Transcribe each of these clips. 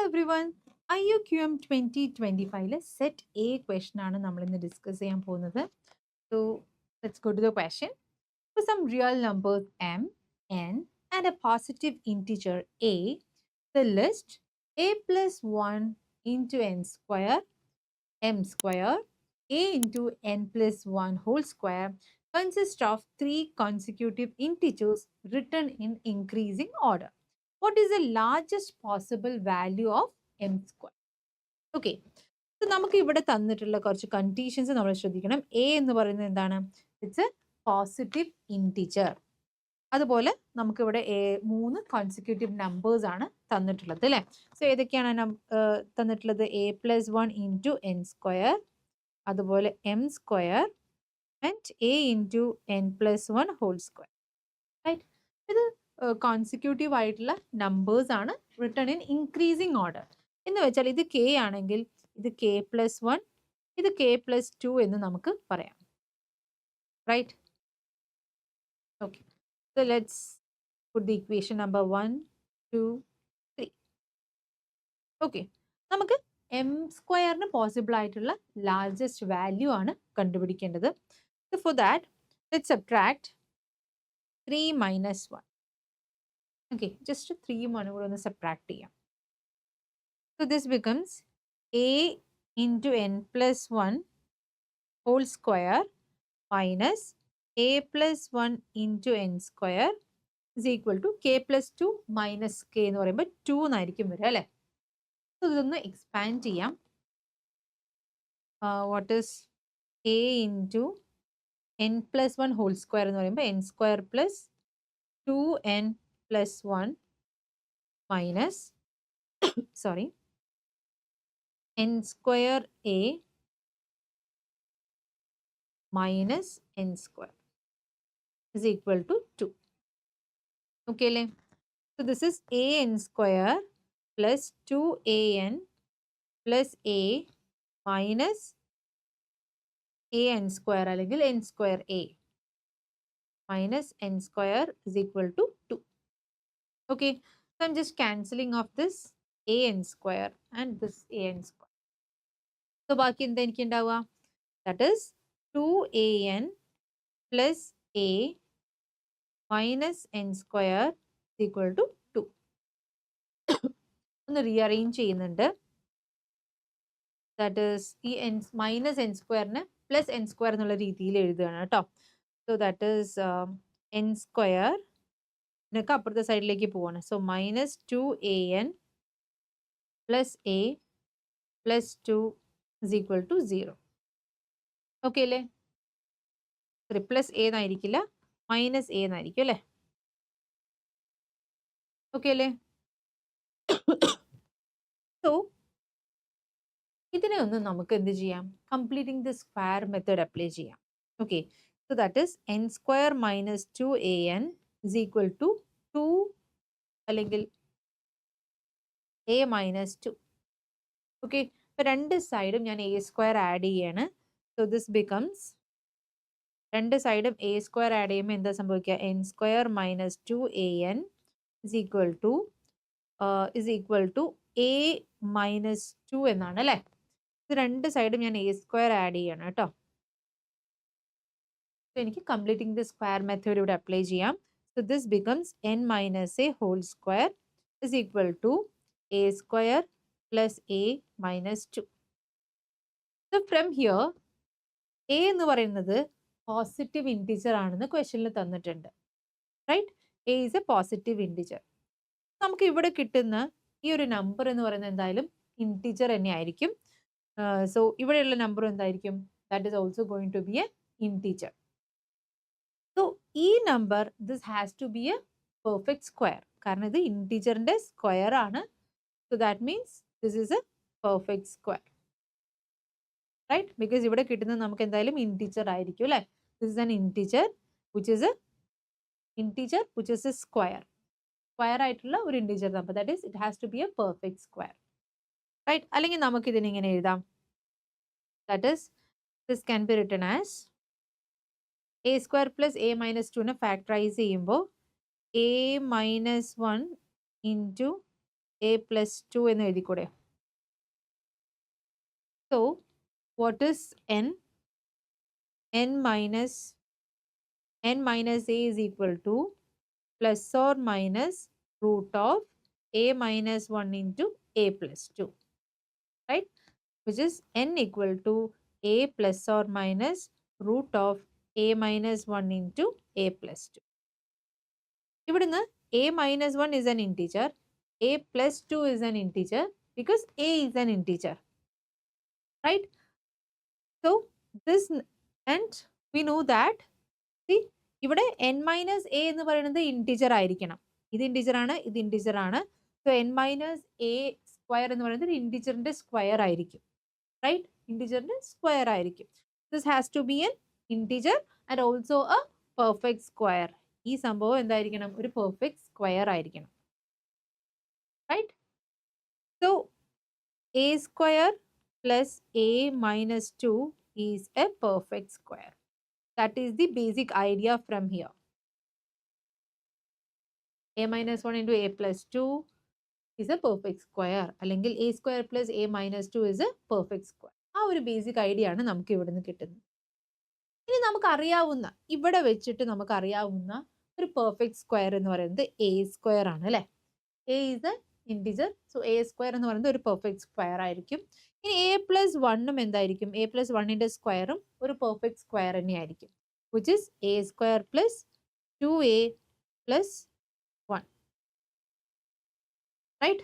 everyone. IUQM 2025 set A question ആണ് നമ്മൾ ഇന്ന് ഡിസ്കസ് ചെയ്യാൻ പോകുന്നത്. So let's go to the question. For some real numbers m, n and a positive integer a, the list a plus 1 into n square, m square, a into n plus 1 whole square consists of three consecutive integers written in increasing order. What is the largest possible value of m square? Okay. So നമുക്ക് ഇവിടെ തന്നിട്ടുള്ള കുറച്ച് conditions നമ്മൾ ശ്രദ്ധിക്കണം. A എന്ന് പറയുന്നത് എന്താണ്? It's A positive integer. അതുപോലെ നമുക്കിവിടെ മൂന്ന് കോൺസിക്യൂട്ടീവ് നമ്പേഴ്സ് ആണ് തന്നിട്ടുള്ളത് അല്ലേ? സോ ഏതൊക്കെയാണ് തന്നിട്ടുള്ളത്? A plus 1 into n square, അതുപോലെ m square and a into n plus 1 whole square. Right? ഇത് കോൺസിക്യൂട്ടീവ് ആയിട്ടുള്ള നമ്പേഴ്സ് ആണ് റിട്ടേൺ ഇൻ ഇൻക്രീസിങ് ഓർഡർ. എന്ന് വെച്ചാൽ ഇത് കെ ആണെങ്കിൽ ഇത് കെ പ്ലസ് 1, ഇത് കെ പ്ലസ് 2 എന്ന് നമുക്ക് പറയാം. Right? Okay. So let's put the equation number 1, 2, 3. Okay. നമുക്ക് എം സ്ക്വയറിന് പോസിബിൾ ആയിട്ടുള്ള ലാർജസ്റ്റ് വാല്യൂ ആണ് കണ്ടുപിടിക്കേണ്ടത്. For that let's subtract 3 minus 1. Okay, just 3 കൂടെ ഒന്ന് സബ്ട്രാക്ട് ചെയ്യാം. So this becomes a into n plus 1 whole square minus a plus 1 into n square is equal to k plus 2 minus k എന്ന് പറയുമ്പോൾ 2 എന്നായിരിക്കും വരിക അല്ലേ? So ഇതൊന്ന് expand ചെയ്യാം. What is a into n plus 1 whole square എന്ന് പറയുമ്പോൾ n square plus 2n plus 1 minus sorry n square a minus n square is equal to 2. Okay, so this is an square plus 2an plus a minus an square അല്ലെങ്കിൽ n square a minus n square is equal to 2. Okay, so I'm just cancelling off this an square and this an square. So ബാക്കി എന്താ എനിക്ക് ഉണ്ടാവുക? That is 2an plus a minus n square is equal to 2. ഒന്ന് rearrange ചെയ്യുന്നുണ്ട്. That is ഈ minus n സ്ക്വയറിന് plus n square എന്നുള്ള രീതിയിൽ എഴുതുകയാണ് കേട്ടോ. So that is n square എന്നൊക്കെ അപ്പുറത്തെ സൈഡിലേക്ക് പോവാണ്. So minus 2an plus a plus 2 is equal to 0. Okay അല്ലേ? സോറി, പ്ലസ് എ എന്നായിരിക്കില്ല, മൈനസ് എ എന്നായിരിക്കും അല്ലേ? ഓക്കെ അല്ലേ? സോ ഇതിനെ ഒന്ന് നമുക്ക് എന്ത് ചെയ്യാം? Completing the square method apply ചെയ്യാം. Okay, so that is n square minus 2an is equal to 2 അല്ലെങ്കിൽ a മൈനസ് 2. ഓക്കെ, ഇപ്പൊ രണ്ട് സൈഡും ഞാൻ എ സ്ക്വയർ ആഡ് ചെയ്യാണ്. സോ ദിസ് ബിക്കംസ്, രണ്ട് സൈഡും എ സ്ക്വയർ ആഡ് ചെയ്യുമ്പോൾ എന്താ സംഭവിക്കുക? N square minus 2an is equal to a minus 2 എന്നാണ് അല്ലേ? ഇത് രണ്ട് സൈഡും ഞാൻ എ സ്ക്വയർ ആഡ് ചെയ്യാണ് കേട്ടോ. എനിക്ക് കംപ്ലീറ്റിംഗ് ദി സ്ക്വയർ മെത്തേഡ് ഇവിടെ അപ്ലൈ ചെയ്യാം. So this becomes n minus a whole square is equal to a square plus a minus 2. So from here a എന്ന് പറയുന്നത് പോസിറ്റീവ് ഇൻറ്റിജർ ആണെന്ന് ക്വസ്റ്റ്യനിൽ തന്നിട്ടുണ്ട്. Right? a is a positive integer. നമുക്ക് ഇവിടെ കിട്ടുന്ന ഈ ഒരു നമ്പർ എന്ന് പറയുന്നത് എന്തായാലും ഇൻറ്റിജർ തന്നെ ആയിരിക്കും. സോ ഇവിടെയുള്ള നമ്പർ എന്തായിരിക്കും? That is also going to be a integer. So ഈ number this has to be a perfect square, കാരണം ഇത് ഇൻറ്റിജറിന്റെ സ്ക്വയർ ആണ്. So that means this is a perfect square. Right? Because ഇവിടെ കിട്ടുന്നത് നമുക്ക് എന്തായാലും ഇൻറ്റിജർ ആയിരിക്കും അല്ലേ? This is an integer which is a square. Square ആയിട്ടുള്ള ഒരു integer number, that is it has to be a perfect square. Right? അല്ലെങ്കിൽ നമുക്ക് ഇതിനെ ഇങ്ങനെ എഴുതാം. That is this can be written as a square plus a minus 2നെ factorise ചെയ്യുമ്പോൾ a മൈനസ് 1 ഇൻറ്റു a plus 2 എന്ന് എഴുതിക്കൂടെ? So what is n? n minus a is equal to plus or minus root of a minus 1 into a plus 2, right? Which is n equal to a plus or minus root of a minus 1 into a plus 2. ഇവിടുന്ന് a minus 1 is an integer, a plus 2 is an integer because a is an integer, right? So this, and we know that, see, ഇവിടെ n minus a എന്ന് പറയുന്നത് integer ആയിരിക്കണം. ഇത് integer ആണ്, ഇത് integer ആണ്. So n minus a square എന്ന് പറയുന്നത് ഇന്റിജറിന്റെ സ്ക്വയർ ആയിരിക്കും, right? ഇന്റിജറിന്റെ സ്ക്വയർ ആയിരിക്കും. This has to be an integer and also a perfect square. ഈ സംഭവം എന്തായിരിക്കണം? ഒരു പെർഫെക്റ്റ് സ്ക്വയർ ആയിരിക്കണം, right? So a square plus a minus 2 is a perfect square. That is the basic idea from here. A minus 1 into a plus 2 is a perfect square. അല്ലെങ്കിൽ a square plus a minus 2 is a perfect square. ആ ഒരു basic idea ആണ് നമുക്ക് ഇവിടുന്ന് കിട്ടുന്നത്. ഇനി നമുക്കറിയാവുന്ന, ഇവിടെ വെച്ചിട്ട് നമുക്കറിയാവുന്ന ഒരു പെർഫെക്റ്റ് സ്ക്വയർ എന്ന് പറയുന്നത് a സ്ക്വയർ ആണ്, അല്ലേ? a is a integer. So a square എന്ന് പറയുന്നത് ഒരു പെർഫെക്റ്റ് സ്ക്വയർ ആയിരിക്കും. ഇനി a plus 1ഉം എന്തായിരിക്കും? a plus 1ന്റെ സ്ക്വയറും ഒരു പെർഫെക്റ്റ് സ്ക്വയർ തന്നെയായിരിക്കും, which is a square plus 2a plus 1, right?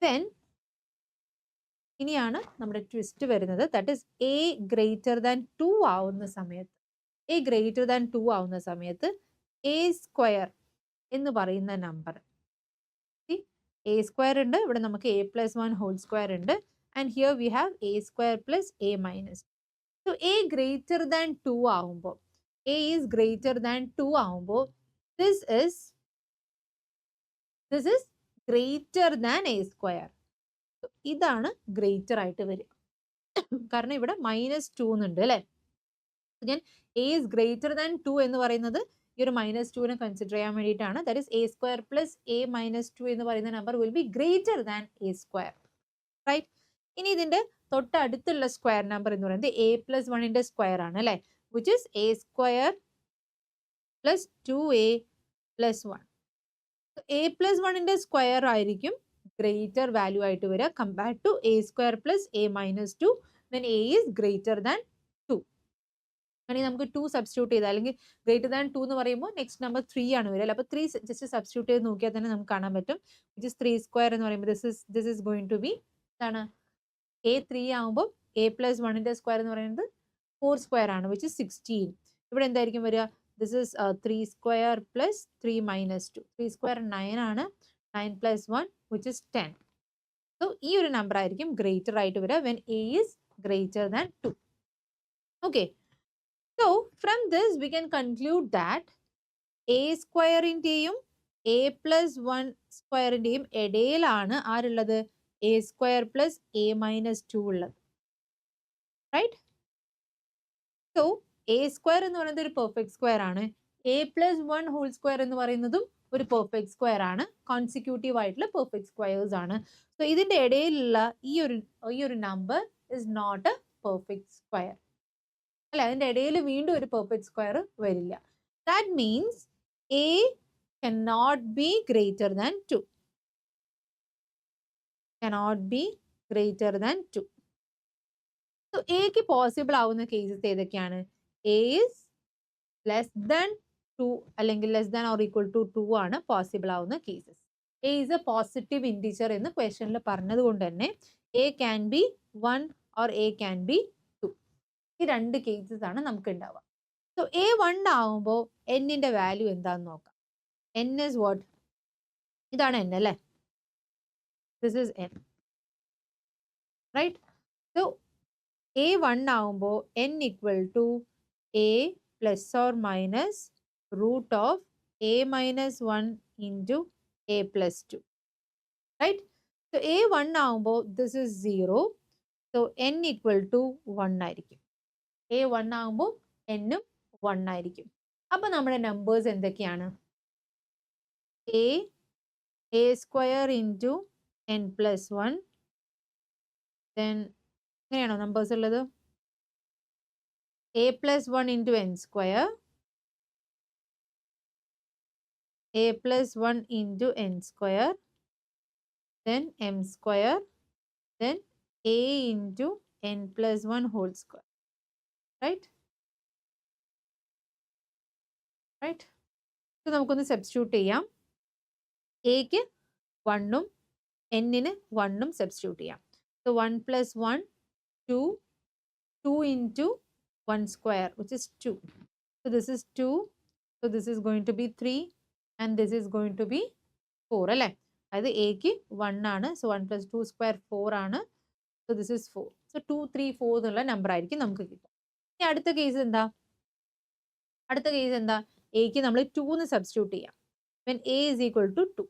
Then ഇനിയാണ് നമ്മുടെ ട്വിസ്റ്റ് വരുന്നത്. That is a greater than 2 ആവുന്ന സമയത്ത്, a greater than 2 ആവുന്ന സമയത്ത് a സ്ക്വയർ എന്ന് പറയുന്ന നമ്പർ, a സ്ക്വയർ ഉണ്ട്, ഇവിടെ നമുക്ക് a plus 1 ഹോൾ സ്ക്വയർ ഉണ്ട്, and here we have a square plus a minus. So a greater than 2 ആവുമ്പോൾ, a is greater than 2 ആവുമ്പോൾ this is greater than a square. ഇതാണ് greater ആയിട്ട് വരിക, കാരണം ഇവിടെ -2 എന്നുണ്ട്, അല്ലെ? ഞാൻ a is greater than 2 എന്ന് പറയുന്നത് ഈ ഒരു -2നെ കൺസിഡർ ചെയ്യാൻ വേണ്ടിയിട്ടാണ്. That is a square plus a minus 2 എന്ന് പറയുന്ന number will be greater than a square, right? ഇനി ഇതിന്റെ തൊട്ടടുത്തുള്ള സ്ക്വയർ നമ്പർ എന്ന് പറയുന്നത് a plus 1ന്റെ സ്ക്വയർ ആണ്, അല്ലെ? Which is a square plus 2a plus 1. a plus 1ന്റെ സ്ക്വയർ ആയിരിക്കും ഗ്രേറ്റർ വാല്യൂ ആയിട്ട് വരിക compared to a square plus a minus 2. then a is greater than 2. അങ്ങനെ നമുക്ക് 2 സബ്സ്റ്റിറ്റ്യൂട്ട് ചെയ്താൽ, അല്ലെങ്കിൽ ഗ്രേറ്റർ ദാൻ 2 എന്ന് പറയുമ്പോൾ നെക്സ്റ്റ് നമ്പർ 3 ആണ് വരിക. അപ്പോൾ 3 ജസ്റ്റ് സബ്സ്റ്റിറ്റ്യൂട്ട് ചെയ്ത് നോക്കിയാൽ തന്നെ നമുക്ക് കാണാൻ പറ്റും. വിച്ച് ഇസ് 3 സ്ക്വയർ എന്ന് പറയുമ്പോൾ this is going to be എന്താണ്? a 3 ആകുമ്പോൾ a പ്ലസ് 1ന്റെ സ്ക്വയർ എന്ന് പറയുന്നത് 4 സ്ക്വയർ ആണ്, വിച്ച് ഇസ് 16. ഇവിടെ എന്തായിരിക്കും വരിക? This is 3 square plus 3 minus 2. 3 square 9 ആണ്, 9 പ്ലസ് 1 വിച്ച് ഇസ് 10. സോ ഈ ഒരു നമ്പർ ആയിരിക്കും ഗ്രേറ്റർ ആയിട്ട് വരിക when a is greater than 2. Okay. So from this we can conclude that a സ്ക്വയറിന്റെയും a plus 1 സ്ക്വയറിന്റെയും ഇടയിലാണ് ആരുള്ളത്? a square plus a minus 2 ഉള്ളത്, റൈറ്റ്? സോ a സ്ക്വയർ എന്ന് പറയുന്നത് ഒരു പെർഫെക്റ്റ് സ്ക്വയർ ആണ്, a പ്ലസ് 1 ഹോൾ സ്ക്വയർ എന്ന് പറയുന്നതും ഒരു പെർഫെക്റ്റ് സ്ക്വയർ ആണ്, കോൺസിക്യൂട്ടീവ് ആയിട്ടുള്ള പെർഫെക്റ്റ് സ്ക്വയേഴ്സ് ആണ്. സോ ഇതിന്റെ ഇടയിലുള്ള ഈ ഒരു number is not a perfect square, അല്ലെ? അതിന്റെ ഇടയിൽ വീണ്ടും ഒരു പെർഫെക്റ്റ് സ്ക്വയർ വരില്ല. That means a cannot be greater than 2. Cannot be greater than 2. So aക്ക് പോസിബിൾ ആവുന്ന കേസസ് ഏതൊക്കെയാണ്? a is less than 2 അല്ലെങ്കിൽ less than or equal to 2 ആണ് പോസിബിൾ ആവുന്ന cases. a is a positive integer എന്ന് ക്വസ്റ്റനിൽ പറഞ്ഞത് കൊണ്ട് തന്നെ a can be 1 or a can be 2. ഈ രണ്ട് കേസസ് ആണ് നമുക്ക് ഉണ്ടാവുക. സോ a 1 ആവുമ്പോൾ n-ന്റെ വാല്യൂ എന്താന്ന് നോക്കാം. n is what? ഇതാണ് n, അല്ലേ? This is n, right? So a 1 ആവുമ്പോൾ n equal to a plus or minus root of a minus 1 into a plus 2, right? So a 1 ആവുമ്പോൾ this is 0. So n equal to 1 ആയിരിക്കും. a 1 ആവുമ്പോൾ n-ഉം 1 ആയിരിക്കും. അപ്പൊ നമ്മുടെ numbers എന്തൊക്കെയാണ്? a a square into n plus 1. Then ഇങ്ങനെയാണോ numbers ഉള്ളത്? a plus 1 into n square, a plus 1 into n square, then m square, then a into n plus 1 whole square. Right? Right? So നമുക്കൊന്ന് substitute ചെയ്യാം. എക്ക് 1ഉം എന്നിന് 1ഉം substitute ചെയ്യാം. So 1 plus 1, 2, 2 into 1 square, which is 2. So this is 2. So this is going to be 3 and this is going to be 4 അല്ലേ? അതായത് എക്ക് 1 ആണ്. So 1 plus 2 square 4 ആണ്. So this is 4. So 2, 3, 4 എന്നുള്ള നമ്പർ ആയിരിക്കും നമുക്ക് കിട്ടുക. ഇനി അടുത്ത കേസ് എന്താ? എക്ക് നമ്മൾ 2 എന്ന് സബ്സ്റ്റിറ്റ്യൂട്ട് ചെയ്യാം. When a is equal to 2.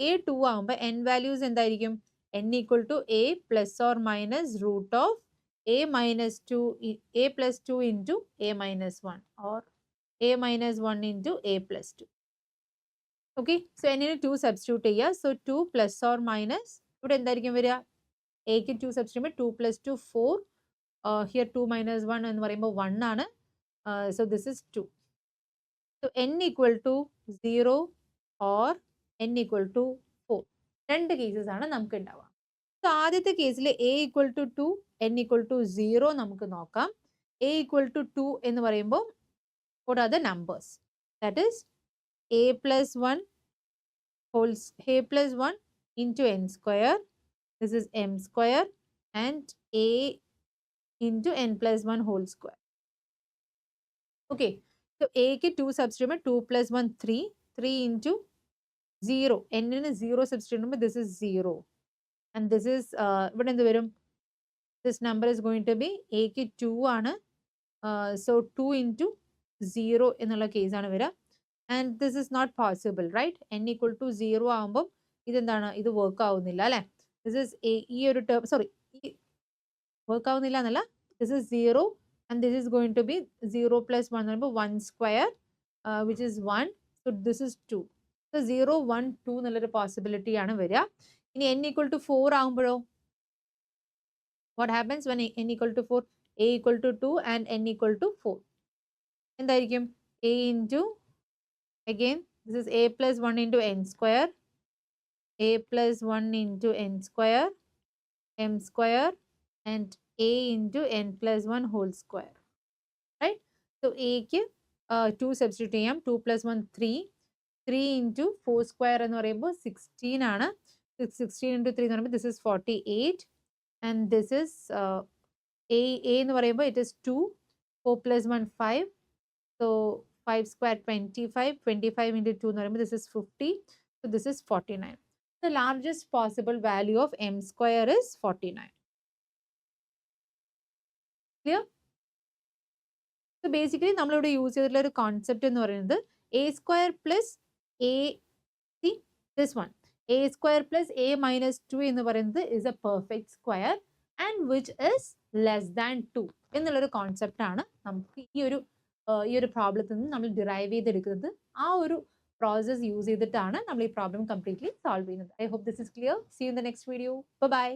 a 2 ആകുമ്പോൾ n വാല്യൂസ് എന്തായിരിക്കും? n equal to a plus or minus root of a minus 2, a plus 2 into a minus 1 or a minus 1 into a plus 2. Okay, so n ന് 2 substitute ചെയ്യുക. So 2 plus or minus, ഇവിടെ എന്തായിരിക്കും വരിക? എക്ക് 2 substitute 2 plus 2 4. Here 2 minus 1 എന്ന് പറയുമ്പോൾ 1 ആണ്. So this is 2. So n equal to 0 or n equal to 4. രണ്ട് കേസസ് ആണ് നമുക്ക് ഉണ്ടാവുക. സോ ആദ്യത്തെ കേസിൽ a equal to 2, n equal to 0 നമുക്ക് നോക്കാം. a equal to 2 എന്ന് പറയുമ്പോൾ what are the numbers? That is a plus 1 into n square. This is m square and a into n plus 1 whole square. Okay, so a ക്ക് 2 substitute 2 plus 1 3, 3 into 0. n ന് 0 substitute this is 0 and this is ഇവിടെ എന്ത് വരും? This number is going to be a ക്ക് 2 ആണ്. So 2 into 0 എന്നുള്ള case ആണ് വരിക. And this is not possible, right? n equal to 0 ആകുമ്പോൾ ഇതെന്താണ്? ഇത് വർക്ക് ആവുന്നില്ല അല്ലെ? This is ഈ ഒരു ടേം, സോറി, വർക്ക് ആവുന്നില്ല എന്നല്ല, this is 0 and this is going to be 0 plus 1 എന്ന് പറയുമ്പോൾ 1 square, which is 1. So this is 2. So 0, 1, 2 എന്നുള്ളൊരു പോസിബിലിറ്റി ആണ് വരിക. ഇനി n equal to 4 ആകുമ്പോഴോ? What happens when n equal to 4? a equal to 2 and n equal to 4. എന്തായിരിക്കും? a into, again, this is a plus 1 into n square, a plus 1 into n square, m square, and a into n plus 1 whole square. Right? So a ക്ക് 2 substitute ചെയ്യാം. 2 plus 1 3. 3 into 4 square എന്ന് പറയുമ്പോൾ 16 ആണ്. 16 into 3 എന്ന് പറയുമ്പോൾ this is 48. And this is a എന്ന് പറയുമ്പോൾ it is 2. 4 plus 1 5. So 5 square 25. 25 into 2 എന്ന് പറയുമ്പോൾ this is 50. So this is 49. The largest possible value of m square is 49. Clear? So basically നമ്മളിവിടെ യൂസ് ചെയ്തിട്ടുള്ള ഒരു കോൺസെപ്റ്റ് എന്ന് പറയുന്നത് a square plus a, see this one, a square plus a minus 2 എന്ന് പറയുന്നത് is a perfect square and which is less than 2 എന്നുള്ളൊരു concept ആണ് നമുക്ക് ഈ ഒരു പ്രോബ്ലത്തിൽ നിന്ന് നമ്മൾ ഡിറൈവ് ചെയ്തെടുക്കുന്നത്. ആ ഒരു പ്രോസസ് യൂസ് ചെയ്തിട്ടാണ് നമ്മൾ ഈ പ്രോബ്ലം കംപ്ലീറ്റ്ലി സോൾവ് ചെയ്യുന്നത്. I hope this is clear. See you in the next video. By.